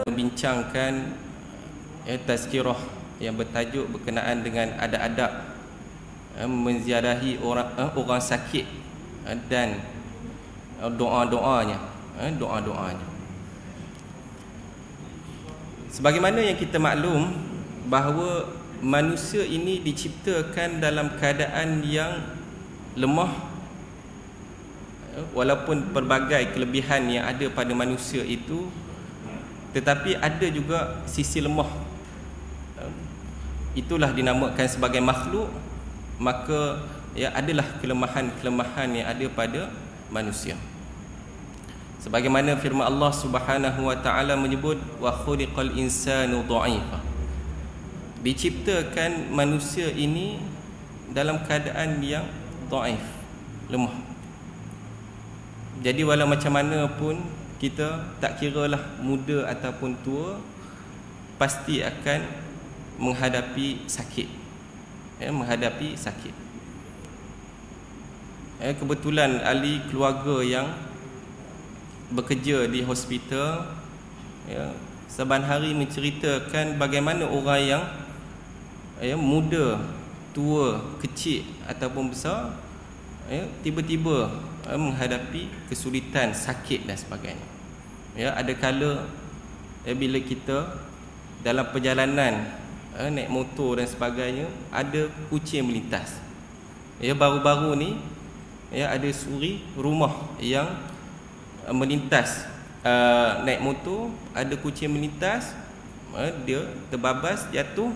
Membincangkan tazkirah yang bertajuk berkenaan dengan adab-adab menziarahi orang sakit dan doa-doanya. Sebagaimana yang kita maklum bahawa manusia ini diciptakan dalam keadaan yang lemah, walaupun pelbagai kelebihan yang ada pada manusia itu, tetapi ada juga sisi lemah. Itulah dinamakan sebagai makhluk. Maka adalah kelemahan-kelemahan yang ada pada manusia. Sebagaimana firman Allah Subhanahu wa taala menyebut wa khuliqal insanu dha'ifa. Diciptakan manusia ini dalam keadaan yang dhaif, lemah. Jadi walau macam mana pun kita, tak kiralah muda ataupun tua, pasti akan menghadapi sakit. Menghadapi sakit. Kebetulan ahli keluarga yang bekerja di hospital saban hari menceritakan bagaimana orang yang muda, tua, kecil ataupun besar tiba-tiba menghadapi kesulitan, sakit dan sebagainya. Ada kala bila kita dalam perjalanan naik motor dan sebagainya, ada kucing melintas. Baru-baru ni ada suri rumah yang melintas, naik motor, ada kucing melintas, dia terbabas, jatuh,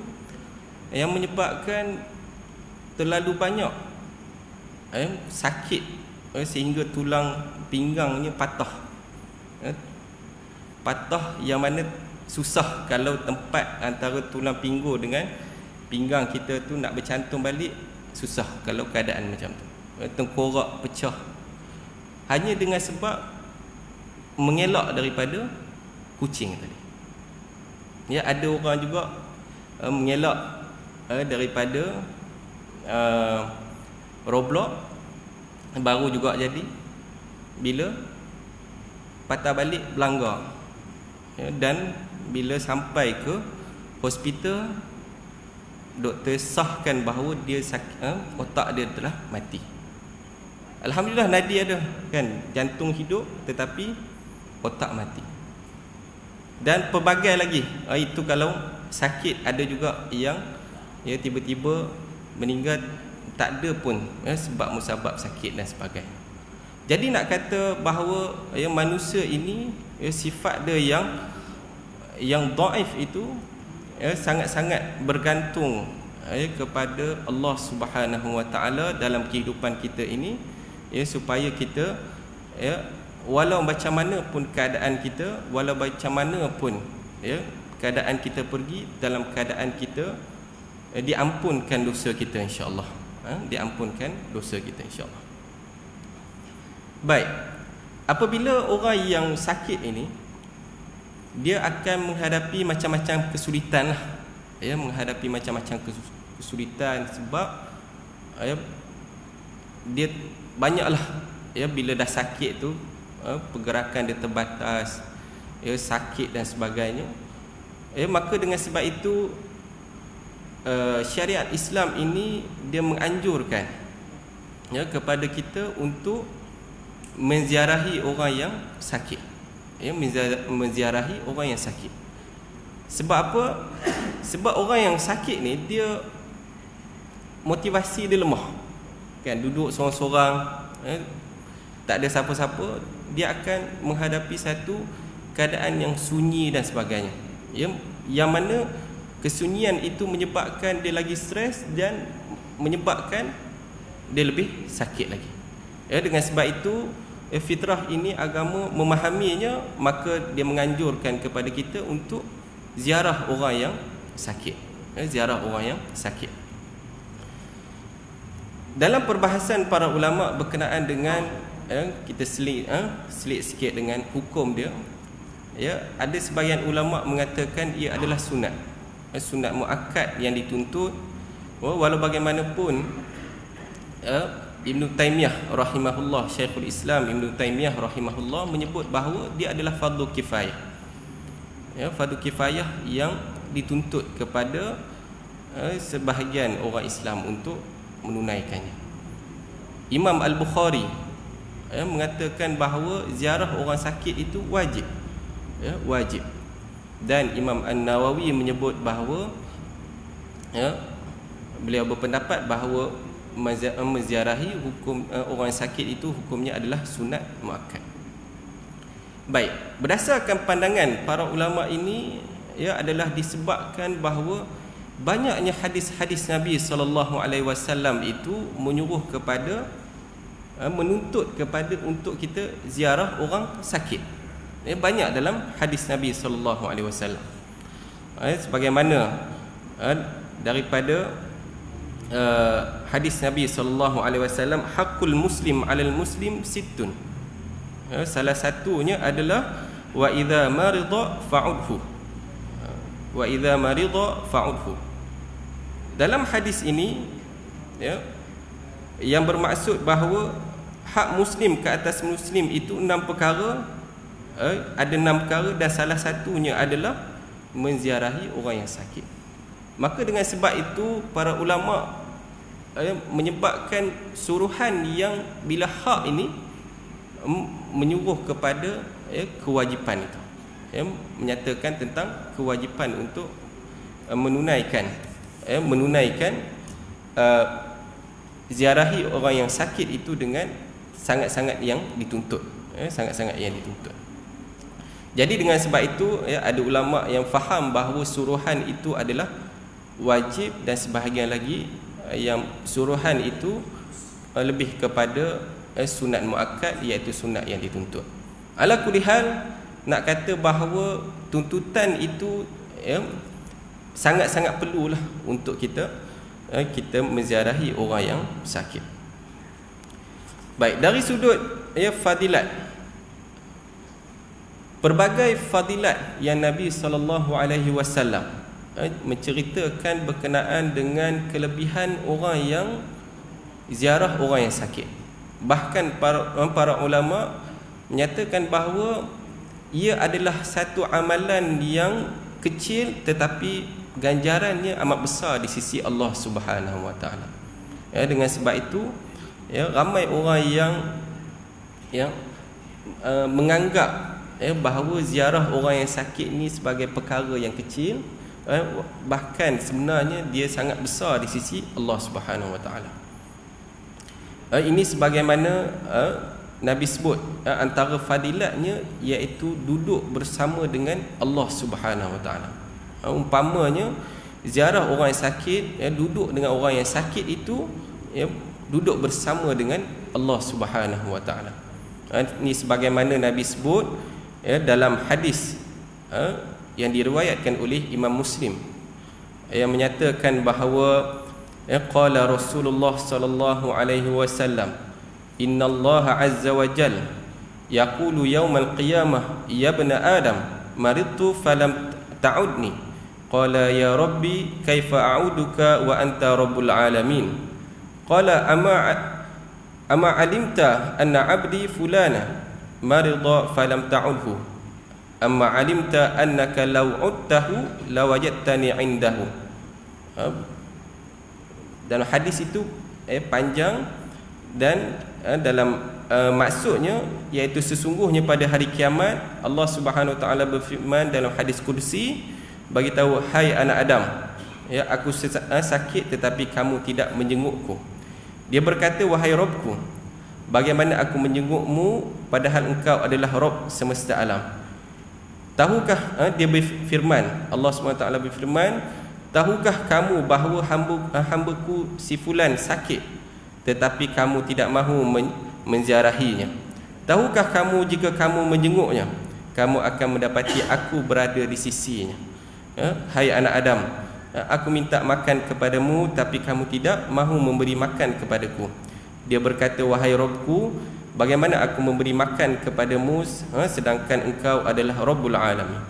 yang menyebabkan terlalu banyak sakit sehingga tulang pinggangnya patah. Patah yang mana susah kalau tempat antara tulang pinggul dengan pinggang kita tu nak bercantum balik, susah kalau keadaan macam tu. Tengkorak pecah hanya dengan sebab mengelak daripada kucing tadi. Ada orang juga mengelak daripada Roblox, baru juga jadi bila patah balik belanggar, dan bila sampai ke hospital, doktor sahkan bahawa dia sakit, otak dia telah mati. Alhamdulillah nadi ada kan, jantung hidup tetapi otak mati. Dan pelbagai lagi. Itu kalau sakit, ada juga yang tiba-tiba meninggal, tak ada pun sebab musabab sakit dan sebagainya. Jadi nak kata bahawa manusia ini sifat dia yang dhaif itu sangat-sangat bergantung kepada Allah Subhanahu wa taala dalam kehidupan kita ini, supaya kita walau macam mana pun keadaan kita, walau macam mana pun keadaan kita pergi, dalam keadaan kita diampunkan dosa kita insya-Allah. Diampunkan dosa kita insya-Allah. Baik. Apabila orang yang sakit ini, dia akan menghadapi macam-macam kesulitan lah. Menghadapi macam-macam kesulitan sebab dia banyaklah bila dah sakit tu, pergerakan dia terbatas, sakit dan sebagainya. Maka dengan sebab itu syariat Islam ini dia menganjurkan kepada kita untuk menziarahi orang yang sakit. Menziarahi orang yang sakit. Sebab apa? Sebab orang yang sakit ni, dia motivasi dia lemah kan, duduk sorang-sorang, tak ada siapa-siapa, dia akan menghadapi satu keadaan yang sunyi dan sebagainya. Yang mana kesunyian itu menyebabkan dia lagi stres dan menyebabkan dia lebih sakit lagi. Dengan sebab itu fitrah ini agama memahaminya, maka dia menganjurkan kepada kita untuk ziarah orang yang sakit. Ziarah orang yang sakit. Dalam perbahasan para ulama berkenaan dengan kita selit sikit dengan hukum dia, ada sebahagian ulama mengatakan ia adalah sunat. Sunat muakkad yang dituntut, walau bagaimanapun Ibn Taymiyah rahimahullah, Syekhul Islam Ibn Taymiyah rahimahullah menyebut bahawa dia adalah fardu kifayah. Ya, fardu kifayah yang dituntut kepada sebahagian orang Islam untuk menunaikannya. Imam Al-Bukhari mengatakan bahawa ziarah orang sakit itu wajib. Ya, wajib. Dan Imam An-Nawawi menyebut bahawa beliau berpendapat bahawa menziarahi hukum orang sakit itu hukumnya adalah sunat muakkad. Baik, berdasarkan pandangan para ulama ini adalah disebabkan bahawa banyaknya hadis-hadis Nabi SAW itu menyuruh kepada menuntut kepada untuk kita ziarah orang sakit. Banyak dalam hadis Nabi SAW. Sebagaimana daripada hadis Nabi SAW, hakul muslim 'alal muslim sittun. Salah satunya adalah wa idza marida fa'udhu. Wa idza marida fa'udhu. Dalam hadis ini yang bermaksud bahawa hak muslim ke atas muslim itu 6 perkara. Ada 6 perkara dan salah satunya adalah menziarahi orang yang sakit. Maka dengan sebab itu para ulama menyebabkan suruhan yang bila hak ini menyuruh kepada kewajipan itu, menyatakan tentang kewajipan untuk menunaikan ziarahi orang yang sakit itu dengan sangat-sangat yang dituntut, sangat-sangat yang dituntut. Jadi dengan sebab itu ada ulama yang faham bahawa suruhan itu adalah wajib dan sebahagian lagi yang suruhan itu lebih kepada sunat muakkad, iaitu sunat yang dituntut. Ala kulli hal, nak kata bahawa tuntutan itu sangat-sangat perlulah untuk kita menziarahi orang yang sakit. Baik, dari sudut fadilat, berbagai fadilat yang Nabi SAW menceritakan berkenaan dengan kelebihan orang yang ziarah orang yang sakit. Bahkan para ulama menyatakan bahawa ia adalah satu amalan yang kecil tetapi ganjarannya amat besar di sisi Allah Subhanahu Wa Taala. Dengan sebab itu ramai orang yang menganggap bahawa ziarah orang yang sakit ni sebagai perkara yang kecil, bahkan sebenarnya dia sangat besar di sisi Allah Subhanahu Wa Taala. Ini sebagaimana Nabi sebut antara fadilatnya iaitu duduk bersama dengan Allah Subhanahu Wa Taala. Umpamanya ziarah orang yang sakit, duduk dengan orang yang sakit itu duduk bersama dengan Allah Subhanahu Wa Taala. Ini sebagaimana Nabi sebut dalam hadis yang diriwayatkan oleh Imam Muslim yang menyatakan bahawa qala Rasulullah sallallahu alaihi wasallam, innallaha azza wa jalla yaqulu yaumal qiyamah ya ibna adam maridtu falam ta'udni qala ya rabbi kaifa a'uduka wa anta rabbul alamin qala ama alimta anna 'abdi fulana marida falam ta'udhu amma alimta annaka law udtahu lawajadtani indahu. Dalam hadis itu panjang dan dalam maksudnya iaitu sesungguhnya pada hari kiamat Allah Subhanahu Wa Taala berfirman dalam hadis kursi, bagi tahu hai anak Adam, aku sakit tetapi kamu tidak menjengukku. Dia berkata, wahai Rabbku, bagaimana aku menjengukmu padahal engkau adalah Rabb semesta alam. Tahukah dia berfirman, Allah SWT berfirman, tahukah kamu bahawa hambaku si fulan sakit tetapi kamu tidak mahu menziarahinya? Tahukah kamu jika kamu menjenguknya kamu akan mendapati aku berada di sisinya? Hai anak Adam, aku minta makan kepadamu tapi kamu tidak mahu memberi makan kepadaku. Dia berkata, wahai Rabbku, bagaimana aku memberi makan kepadamu sedangkan engkau adalah Rabbul Alamin?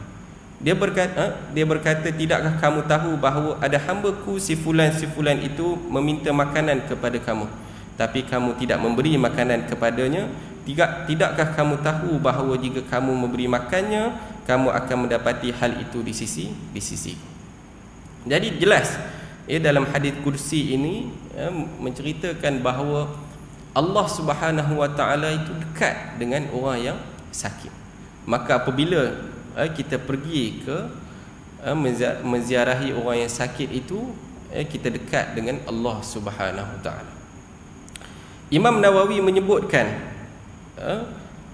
Dia berkata, tidakkah kamu tahu bahawa ada hambaku si fulan itu meminta makanan kepada kamu? tapi kamu tidak memberi makanan kepadanya, tidakkah kamu tahu bahawa jika kamu memberi makannya, kamu akan mendapati hal itu di sisi. Jadi jelas dalam hadis kursi ini menceritakan bahawa Allah Subhanahu Wa Taala itu dekat dengan orang yang sakit. Maka apabila kita pergi ke menziarahi orang yang sakit itu, kita dekat dengan Allah Subhanahu Wa Taala. Imam Nawawi menyebutkan,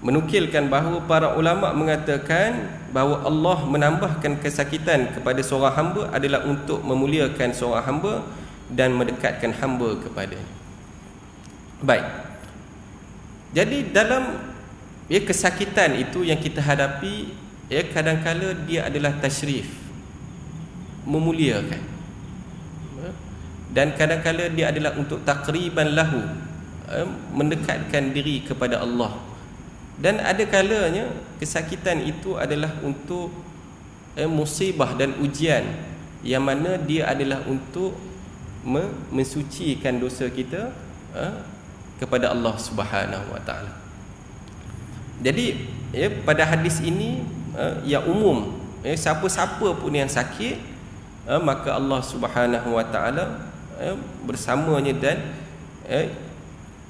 menukilkan bahawa para ulama mengatakan bahawa Allah menambahkan kesakitan kepada seorang hamba adalah untuk memuliakan seorang hamba dan mendekatkan hamba kepadanya. Baik. Jadi dalam kesakitan itu yang kita hadapi, kadang-kala dia adalah tasyrif, memuliakan, dan kadang-kala dia adalah untuk taqriban lahu, mendekatkan diri kepada Allah. Dan ada kalanya kesakitan itu adalah untuk musibah dan ujian, yang mana dia adalah untuk mensucikan dosa kita kepada Allah Subhanahu Wa Taala. Jadi pada hadis ini yang umum, siapa-siapa pun yang sakit, maka Allah Subhanahu Wa Taala bersamanya, dan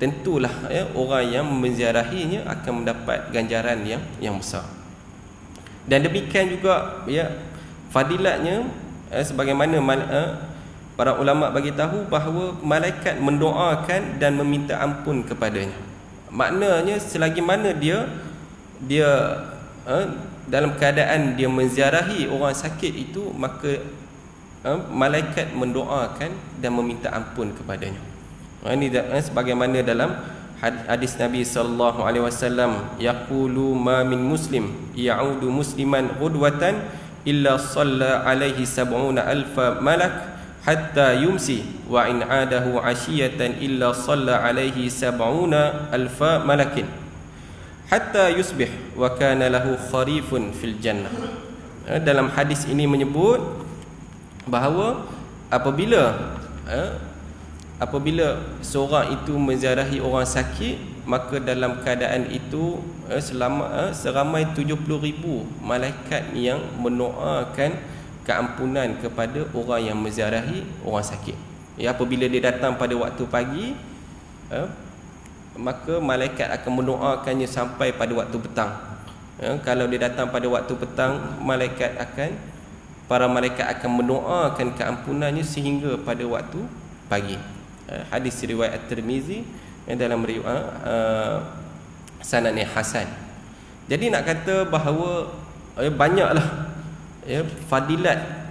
tentulah orang yang menziarahinya akan mendapat ganjaran yang besar. Dan demikian juga fadilatnya, sebagaimana para ulama bagi tahu bahawa malaikat mendoakan dan meminta ampun kepadanya. Maknanya selagi mana dia dalam keadaan dia menziarahi orang sakit itu, maka malaikat mendoakan dan meminta ampun kepadanya. Ini sebagaimana dalam hadis Nabi sallallahu alaihi wasallam, yaqulu ma min muslim ya'udu musliman ghudwatan illa shalla alaihi 70,000 malak hatta yumsi wa in adahu 'ashiyatan illa shalla alaihi 70,000 malakin hatta yusbih wa kana lahu kharifun fil jannah. Dalam hadis ini menyebut bahawa apabila seorang itu menziarahi orang sakit, maka dalam keadaan itu seramai 70,000 malaikat yang mendoakan keampunan kepada orang yang menziarahi orang sakit. Apabila dia datang pada waktu pagi, maka malaikat akan mendoakannya sampai pada waktu petang. Kalau dia datang pada waktu petang, para malaikat akan mendoakan keampunannya sehingga pada waktu pagi. Hadis riwayat At-Tirmizi dalam riwayat sanadnya hasan. Jadi nak kata bahawa banyaklah fadilat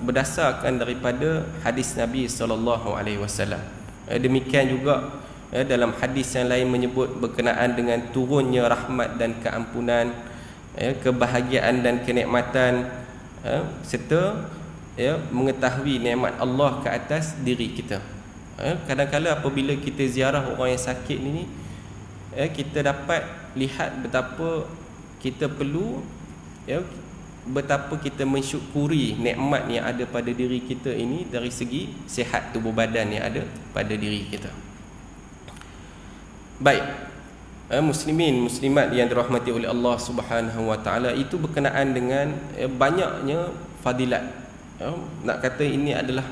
berdasarkan daripada hadis Nabi sallallahu alaihi wasallam. Demikian juga dalam hadis yang lain menyebut berkenaan dengan turunnya rahmat dan keampunan, kebahagiaan dan kenikmatan, serta mengetahui nikmat Allah ke atas diri kita. Kadang-kadang apabila kita ziarah orang yang sakit ni, kita dapat lihat betapa kita perlu, betapa kita mensyukuri nikmat yang ada pada diri kita ini dari segi sihat tubuh badan yang ada pada diri kita. Baik, muslimin muslimat yang dirahmati oleh Allah Subhanahu Wa Taala, itu berkenaan dengan banyaknya fadilat. Nak kata ini adalah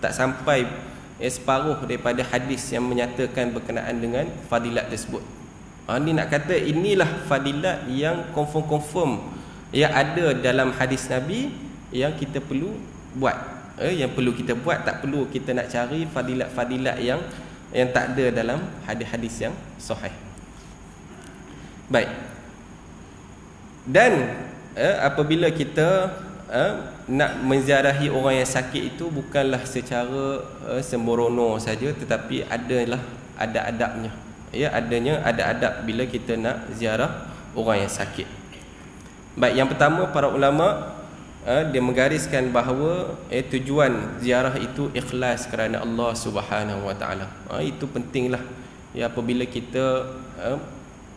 tak sampai separuh daripada hadis yang menyatakan berkenaan dengan fadilat tersebut. Ini nak kata inilah fadilat yang confirm yang ada dalam hadis Nabi yang kita perlu buat. Yang perlu kita buat, tak perlu kita nak cari fadilat-fadilat yang tak ada dalam hadis-hadis yang sahih. Baik. Dan apabila kita nak menziarahi orang yang sakit itu bukanlah secara sembrono saja, tetapi ada adabnya. Adanya ada adab bila kita nak ziarah orang yang sakit. Baik, yang pertama para ulama dia menggariskan bahawa tujuan ziarah itu ikhlas kerana Allah Subhanahu Wa Taala. Itu pentinglah apabila kita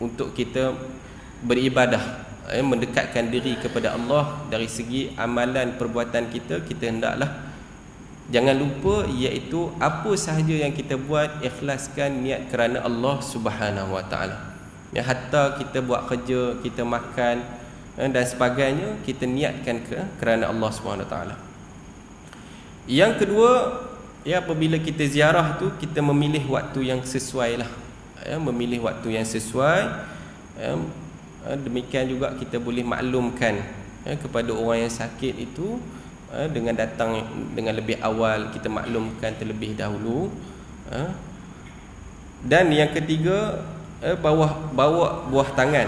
untuk kita beribadah, mendekatkan diri kepada Allah dari segi amalan perbuatan kita hendaklah Jangan lupa iaitu apa sahaja yang kita buat, ikhlaskan niat kerana Allah Subhanahu Wa Taala. Ya, hatta kita buat kerja, kita makan dan sebagainya, kita niatkan kerana Allah Subhanahu Wa Taala. Yang kedua, ya, apabila kita ziarah tu, kita memilih waktu yang sesuai lah. Ya, memilih waktu yang sesuai. Ya, demikian juga kita boleh maklumkan kepada orang yang sakit itu dengan datang dengan lebih awal, kita maklumkan terlebih dahulu. Dan yang ketiga, bawa buah tangan,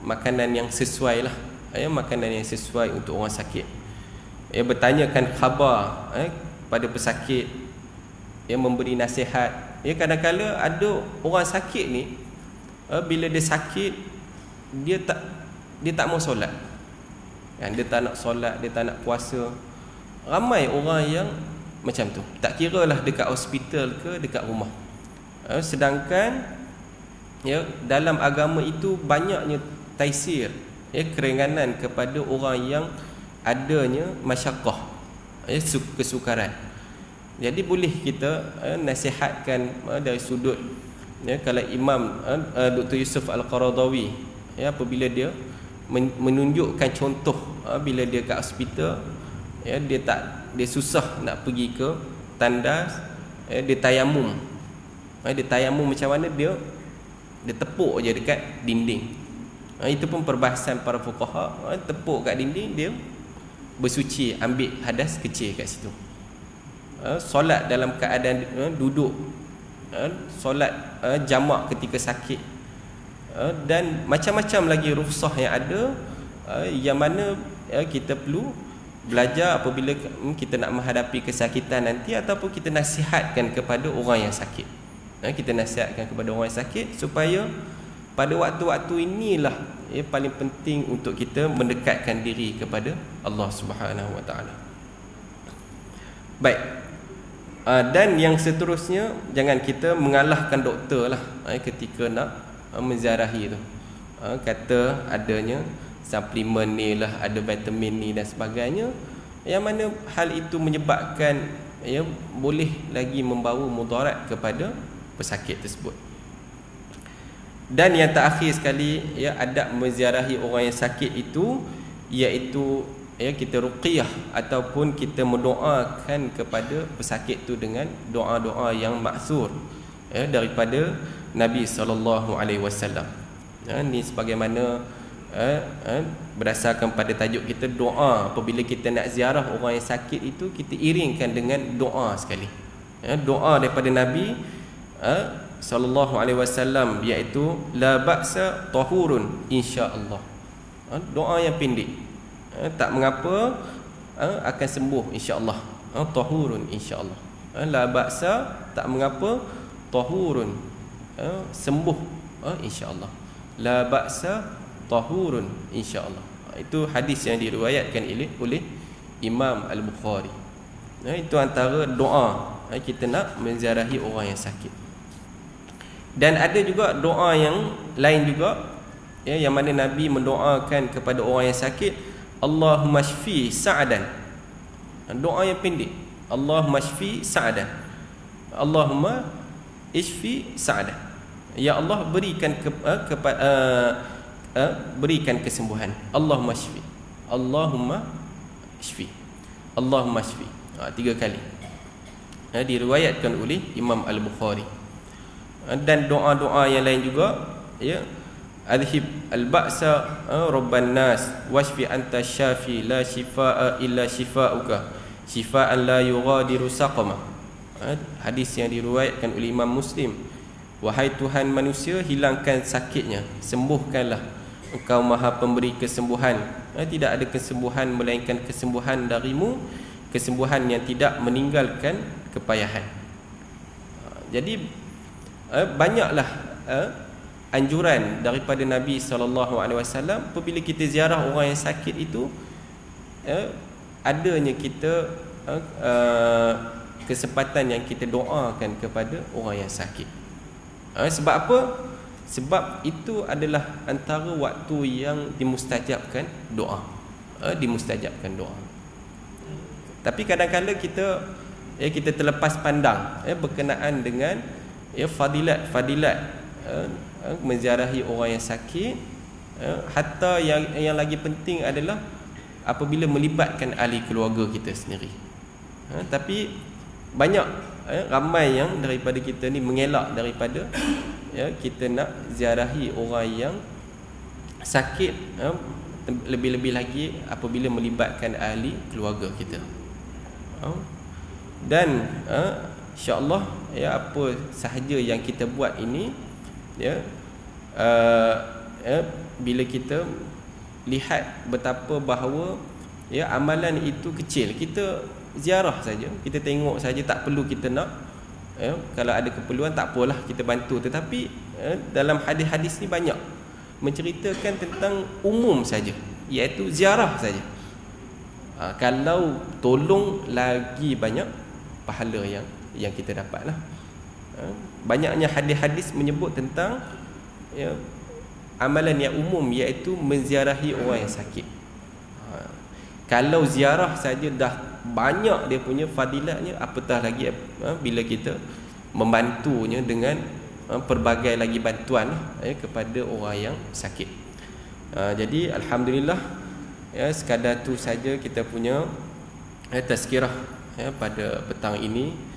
makanan yang sesuai lah, makanan yang sesuai untuk orang sakit. Bertanyakan khabar pada pesakit, memberi nasihat. Kadang-kadang ada orang sakit ni, bila dia sakit, dia tak mau solat. Dia tak nak solat, dia tak nak puasa. Ramai orang yang macam tu. Tak kira lah dekat hospital ke dekat rumah. Sedangkan dalam agama itu banyaknya taisir, keringanan kepada orang yang adanya masyaqqah, kesukaran. Jadi boleh kita nasihatkan dari sudut, kalau Imam Dr. Yusuf Al-Qaradawi, apabila dia menunjukkan contoh, bila dia kat hospital, dia susah nak pergi ke tandas, dia tayamum. Dia tayamum macam mana? Dia tepuk je dekat dinding. Itu pun perbahasan para fuqaha. Tepuk kat dinding, dia bersuci, ambil hadas kecil kat situ. Solat dalam keadaan duduk, solat jamak ketika sakit, dan macam-macam lagi rukhsah yang ada, yang mana kita perlu belajar apabila kita nak menghadapi kesakitan nanti, ataupun kita nasihatkan kepada orang yang sakit. Kita nasihatkan kepada orang yang sakit supaya pada waktu-waktu inilah paling penting untuk kita mendekatkan diri kepada Allah Subhanahu Wa Taala. Baik. Dan yang seterusnya, jangan kita mengalahkan doktor lah ketika nak menziarahi tu. Kata adanya suplemen ni lah, ada vitamin ni dan sebagainya, yang mana hal itu menyebabkan boleh lagi membawa mudarat kepada pesakit tersebut. Dan yang terakhir sekali, adab menziarahi orang yang sakit itu, iaitu kita ruqyah ataupun kita mendoakan kepada pesakit tu dengan doa-doa yang maksur daripada Nabi SAW. Ini sebagaimana berdasarkan pada tajuk kita, doa apabila kita nak ziarah orang yang sakit itu, kita iringkan dengan doa sekali. Doa daripada Nabi SAW, iaitu la ba'sa tahurun insya-Allah. Doa yang pendek, tak mengapa, akan sembuh insya-Allah. Tahurun insya-Allah. La ba'sa, tak mengapa, tahurun, sembuh insya-Allah. La ba'sa tahurun insya-Allah. Itu hadis yang diriwayatkan oleh Imam Al-Bukhari. Itu antara doa kita nak menziarahi orang yang sakit. Dan ada juga doa yang lain juga, yang mana Nabi mendoakan kepada orang yang sakit, Allahumma shfi sa'adan. Doa yang pendek, Allahumma shfi sa'adan. Allahumma ishfi sa'adan. Ya Allah, berikan berikan kesembuhan. Allahumma shfi. Allahumma shfi. Allahumma shfi. 3 kali. Diriwayatkan oleh Imam Al-Bukhari. Dan doa-doa yang lain juga, Adhib al-ba'sa rabban nas washfi anta syafi la shifaa illa shifauka shifaan la yughadiru saqama. Hadis yang diriwayatkan oleh Imam Muslim. Wahai Tuhan manusia, hilangkan sakitnya, sembuhkanlah, Engkau Maha Pemberi kesembuhan. Tidak ada kesembuhan melainkan kesembuhan darimu, kesembuhan yang tidak meninggalkan kepayahan. Jadi banyaklah anjuran daripada Nabi SAW apabila kita ziarah orang yang sakit itu, adanya kita kesempatan yang kita doakan kepada orang yang sakit. Sebab apa? Sebab itu adalah antara waktu yang dimustajabkan doa. Dimustajabkan doa. Tapi kadang-kadang kita terlepas pandang berkenaan dengan fadilat menziarahi orang yang sakit. Hatta yang lagi penting adalah apabila melibatkan ahli keluarga kita sendiri. Tapi banyak ramai yang daripada kita ni mengelak daripada kita nak ziarahi orang yang sakit, lebih-lebih lagi apabila melibatkan ahli keluarga kita. Dan insya-Allah apa sahaja yang kita buat ini bila kita lihat betapa bahawa amalan itu kecil, kita ziarah saja, kita tengok saja, tak perlu kita nak kalau ada keperluan tak apalah kita bantu. Tetapi dalam hadis-hadis ni banyak menceritakan tentang umum saja, iaitu ziarah saja. Kalau tolong, lagi banyak pahala yang kita dapatlah. Banyaknya hadis-hadis menyebut tentang amalan yang umum, iaitu menziarahi orang yang sakit. Kalau ziarah saja dah banyak dia punya fadilatnya, apatah lagi bila kita membantunya dengan pelbagai lagi bantuan kepada orang yang sakit. Jadi alhamdulillah, sekadar tu saja kita punya tazkirah pada petang ini.